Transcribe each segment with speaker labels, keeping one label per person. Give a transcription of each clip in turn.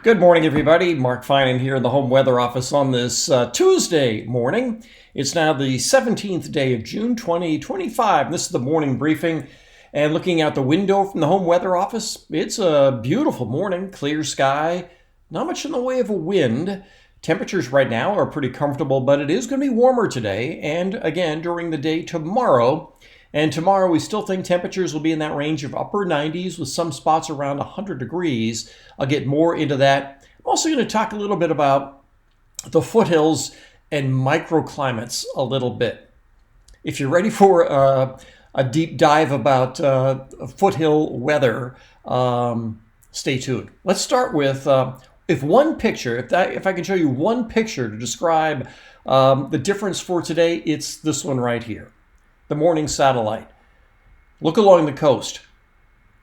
Speaker 1: Good morning, everybody. Mark Finan here in the home weather office on this Tuesday morning. It's now the 17th day of June 2025. And this is the morning briefing. And looking out the window from the home weather office, it's a beautiful morning, clear sky, not much in the way of a wind. Temperatures right now are pretty comfortable, but it is going to be warmer today and again during the day tomorrow. And tomorrow we still think temperatures will be in that range of upper 90s with some spots around 100 degrees. I'll get more into that. I'm also going to talk a little bit about the foothills and microclimates a little bit. If you're ready for a deep dive about foothill weather, stay tuned. Let's start with if I can show you one picture to describe the difference for today, it's this one right here. The morning satellite. Look along the coast.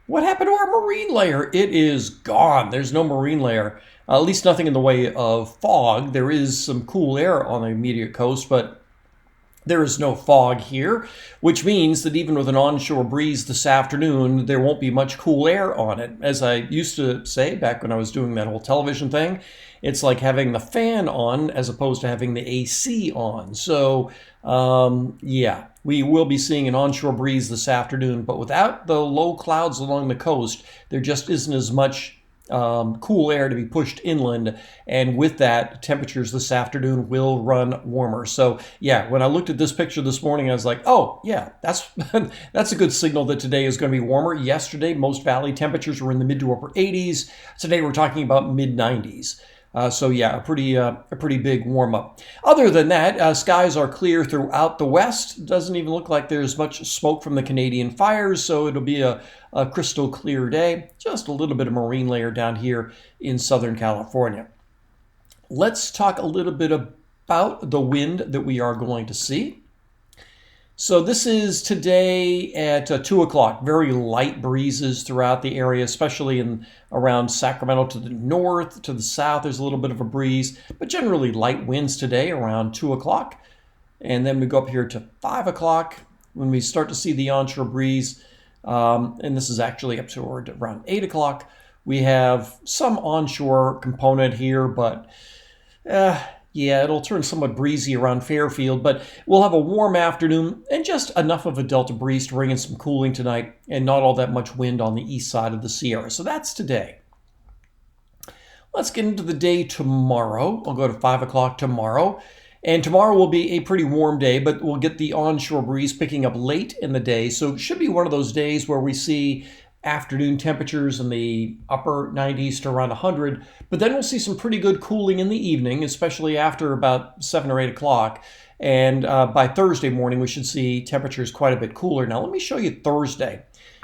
Speaker 1: What happened to our marine layer? It is gone. There's no marine layer. At least nothing in the way of fog. There is some cool air on the immediate coast, but there is no fog here, which means that even with an onshore breeze this afternoon, there won't be much cool air on it. As I used to say back when I was doing that whole television thing, it's like having the fan on as opposed to having the AC on. So, yeah, we will be seeing an onshore breeze this afternoon, but without the low clouds along the coast, there just isn't as much cool air to be pushed inland, and with that, temperatures this afternoon will run warmer. So yeah, when I looked at this picture this morning, I was like, oh yeah, that's that's a good signal that today is going to be warmer. Yesterday, most valley temperatures were in the mid to upper 80s. Today, we're talking about mid 90s. So yeah, a pretty big warm up. Other than that, skies are clear throughout the west. Doesn't even look like there's much smoke from the Canadian fires, so it'll be a crystal clear day. Just a little bit of marine layer down here in Southern California. Let's talk a little bit about the wind that we are going to see. So this is today at 2 o'clock. Very light breezes throughout the area, especially in around Sacramento to the north, to the south. There's a little bit of a breeze, but generally light winds today around 2 o'clock. And then we go up here to 5 o'clock when we start to see the onshore breeze. And this is actually up to around 8 o'clock. We have some onshore component here, but yeah, it'll turn somewhat breezy around Fairfield, but we'll have a warm afternoon and just enough of a delta breeze to bring in some cooling tonight and not all that much wind on the east side of the Sierra. So that's today. Let's get into the day tomorrow. I'll go to 5 o'clock tomorrow. And tomorrow will be a pretty warm day, but we'll get the onshore breeze picking up late in the day. So it should be one of those days where we see afternoon temperatures in the upper 90s to around 100, but then we'll see some pretty good cooling in the evening, especially after about 7 or 8 o'clock. And by Thursday morning, we should see temperatures quite a bit cooler. Now, let me show you Thursday,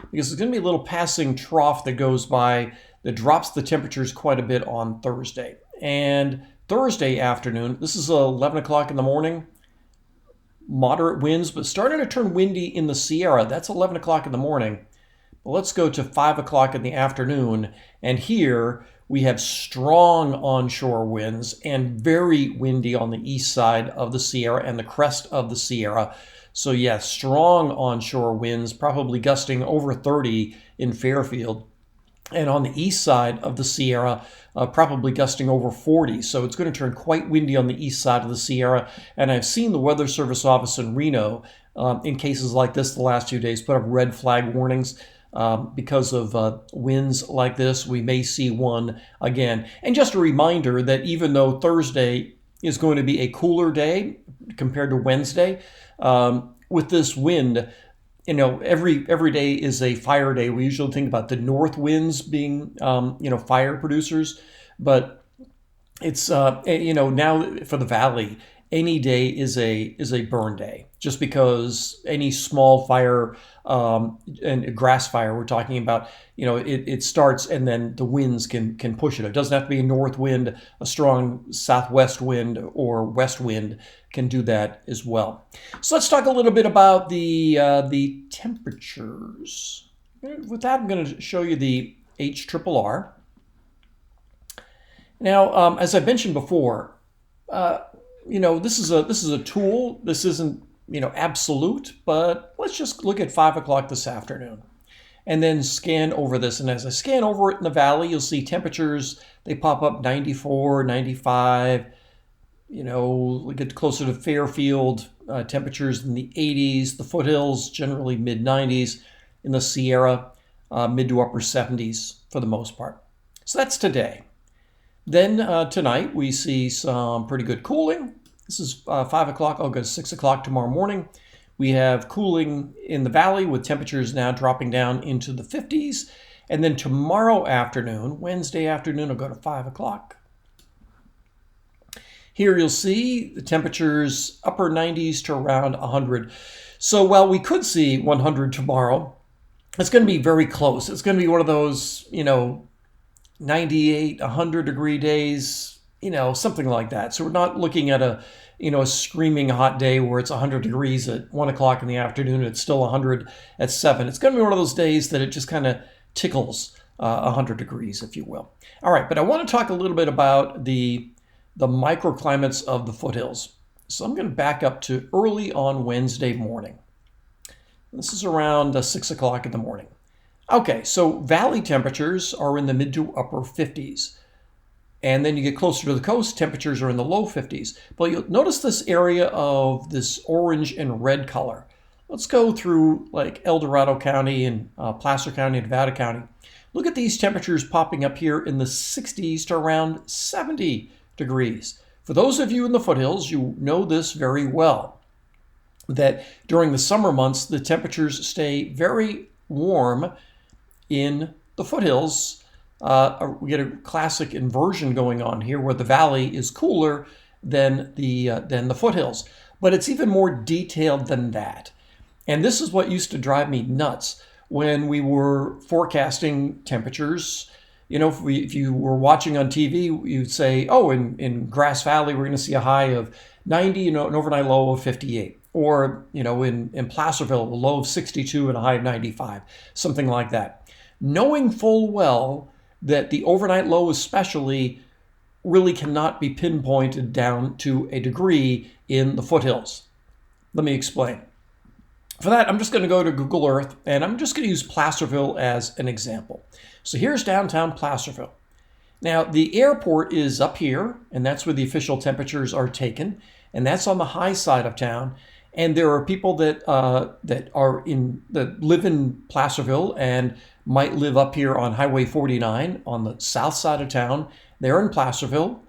Speaker 1: because there's going to be a little passing trough that goes by that drops the temperatures quite a bit on Thursday. And Thursday afternoon, this is 11 o'clock in the morning, moderate winds, but starting to turn windy in the Sierra. That's 11 o'clock in the morning. Well, let's go to 5 o'clock in the afternoon, and here we have strong onshore winds and very windy on the east side of the Sierra and the crest of the Sierra. So yes, strong onshore winds, probably gusting over 30 in Fairfield. And on the east side of the Sierra, probably gusting over 40. So it's going to turn quite windy on the east side of the Sierra. And I've seen the Weather Service office in Reno, in cases like this the last few days, put up red flag warnings. Because of winds like this, we may see one again. And just a reminder that even though Thursday is going to be a cooler day compared to Wednesday, with this wind, you know, every day is a fire day. We usually think about the north winds being, fire producers, but it's, now for the valley, any day is a burn day, just because any small fire and a grass fire we're talking about, it starts and then the winds can push it. It doesn't have to be a north wind, a strong southwest wind or west wind can do that as well. So let's talk a little bit about the temperatures. With that, I'm going to show you the HRRR. Now, as I mentioned before, this is a tool. This isn't absolute, but let's just look at 5 o'clock this afternoon. and then scan over this. And as I scan over it in the valley, you'll see temperatures, they pop up 94, 95, we get closer to Fairfield, temperatures in the 80s, the foothills generally mid-90s, in the Sierra, mid to upper 70s for the most part. So that's today. Then tonight we see some pretty good cooling. This is 5 o'clock. I'll go to 6 o'clock tomorrow morning. We have cooling in the valley with temperatures now dropping down into the 50s. And then tomorrow afternoon, Wednesday afternoon, I'll go to 5 o'clock. Here you'll see the temperatures upper 90s to around 100. So while we could see 100 tomorrow, it's going to be very close. It's going to be one of those, 98, 100 degree days, something like that. So we're not looking at a screaming hot day where it's 100 degrees at 1 o'clock in the afternoon. It's still 100 at 7. It's going to be one of those days that it just kind of tickles 100 degrees, if you will. All right, but I want to talk a little bit about the microclimates of the foothills. So I'm going to back up to early on Wednesday morning. This is around 6 o'clock in the morning. Okay, so valley temperatures are in the mid to upper 50s. And then you get closer to the coast, temperatures are in the low 50s. But you'll notice this area of this orange and red color. Let's go through like El Dorado County and Placer County and Nevada County. Look at these temperatures popping up here in the 60s to around 70 degrees. For those of you in the foothills, you know this very well, that during the summer months, the temperatures stay very warm in the foothills. We get a classic inversion going on here where the valley is cooler than the foothills. But it's even more detailed than that. And this is what used to drive me nuts when we were forecasting temperatures. If you were watching on TV, you'd say, oh, in Grass Valley, we're going to see a high of 90, an overnight low of 58. Or, in Placerville, a low of 62 and a high of 95, something like that. Knowing full well that the overnight low especially really cannot be pinpointed down to a degree in the foothills. Let me explain. For that, I'm just going to go to Google Earth, and I'm just going to use Placerville as an example. So here's downtown Placerville. Now, the airport is up here, and that's where the official temperatures are taken, and that's on the high side of town. And there are people that live in Placerville and might live up here on Highway 49 on the south side of town. They're in Placerville.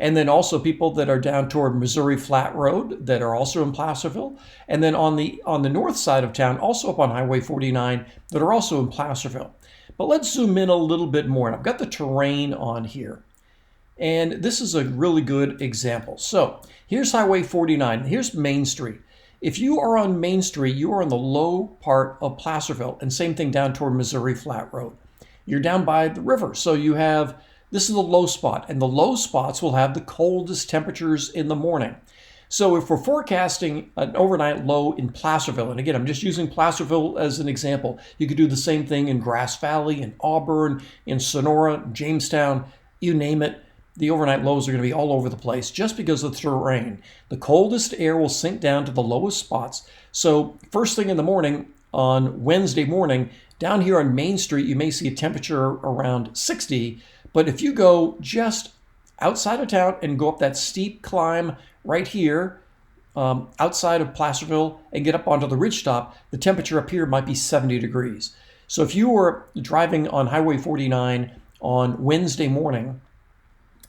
Speaker 1: And then also people that are down toward Missouri Flat Road that are also in Placerville. And then on the north side of town, also up on Highway 49, that are also in Placerville. But let's zoom in a little bit more. And I've got the terrain on here. And this is a really good example. So here's Highway 49. Here's Main Street. If you are on Main Street, you are on the low part of Placerville. And same thing down toward Missouri Flat Road. You're down by the river. So this is the low spot. And the low spots will have the coldest temperatures in the morning. So if we're forecasting an overnight low in Placerville, and again, I'm just using Placerville as an example. You could do the same thing in Grass Valley, in Auburn, in Sonora, Jamestown, you name it. The overnight lows are going to be all over the place just because of the terrain. The coldest air will sink down to the lowest spots. So first thing in the morning on Wednesday morning, down here on Main Street, you may see a temperature around 60. But if you go just outside of town and go up that steep climb right here, outside of Placerville and get up onto the ridgetop, the temperature up here might be 70 degrees. So if you were driving on Highway 49 on Wednesday morning,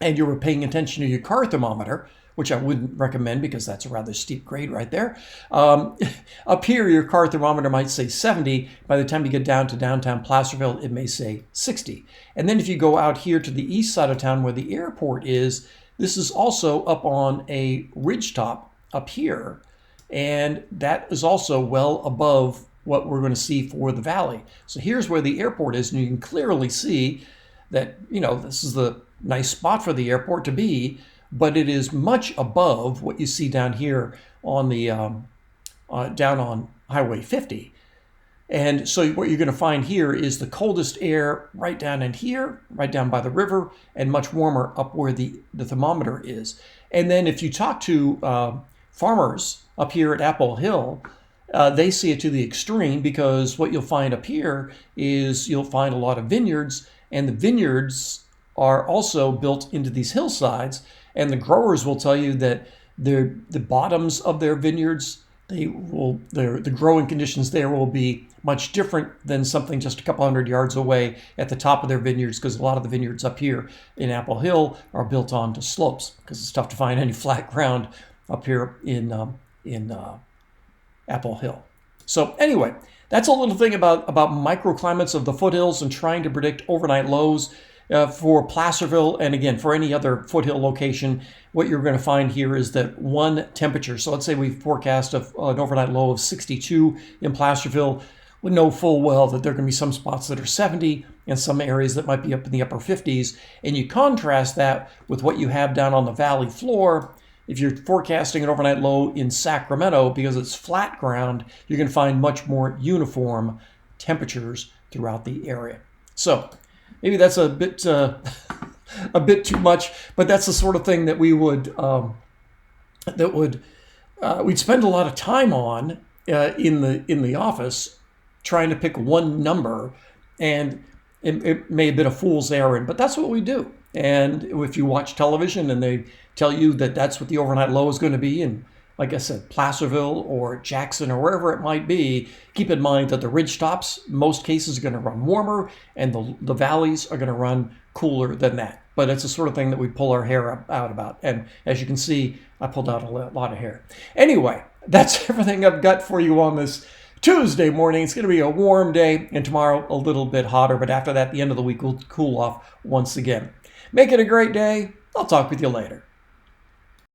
Speaker 1: and you were paying attention to your car thermometer, which I wouldn't recommend because that's a rather steep grade right there. Up here, your car thermometer might say 70. By the time you get down to downtown Placerville, it may say 60. And then if you go out here to the east side of town where the airport is, this is also up on a ridgetop up here. And that is also well above what we're going to see for the valley. So here's where the airport is, and you can clearly see that, this is the nice spot for the airport to be, but it is much above what you see down here on the down on Highway 50. And so what you're going to find here is the coldest air right down in here, right down by the river, and much warmer up where the thermometer is. And then if you talk to farmers up here at Apple Hill, They see it to the extreme, because what you'll find up here is you'll find a lot of vineyards, and the vineyards are also built into these hillsides, and the growers will tell you that the bottoms of their vineyards, the growing conditions there will be much different than something just a couple hundred yards away at the top of their vineyards, because a lot of the vineyards up here in Apple Hill are built onto slopes, because it's tough to find any flat ground up here in Apple Hill. So anyway, that's a little thing about microclimates of the foothills and trying to predict overnight lows for Placerville, and again, for any other foothill location. What you're going to find here is that one temperature. So let's say we forecast an overnight low of 62 in Placerville. We know full well that there are going to be some spots that are 70 and some areas that might be up in the upper 50s. And you contrast that with what you have down on the valley floor. If you're forecasting an overnight low in Sacramento, because it's flat ground, you're going to find much more uniform temperatures throughout the area. So maybe that's a bit too much, but that's the sort of thing that we'd spend a lot of time on in the office, trying to pick one number, and it may have been a fool's errand, but that's what we do. And if you watch television and they tell you that that's what the overnight low is going to be, and like I said, Placerville or Jackson or wherever it might be, keep in mind that the ridge tops, most cases, are going to run warmer, and the valleys are going to run cooler than that. But it's the sort of thing that we pull our hair out about. And as you can see, I pulled out a lot of hair. Anyway, that's everything I've got for you on this Tuesday morning. It's going to be a warm day, and tomorrow a little bit hotter. But after that, the end of the week will cool off once again. Make it a great day. I'll talk with you later.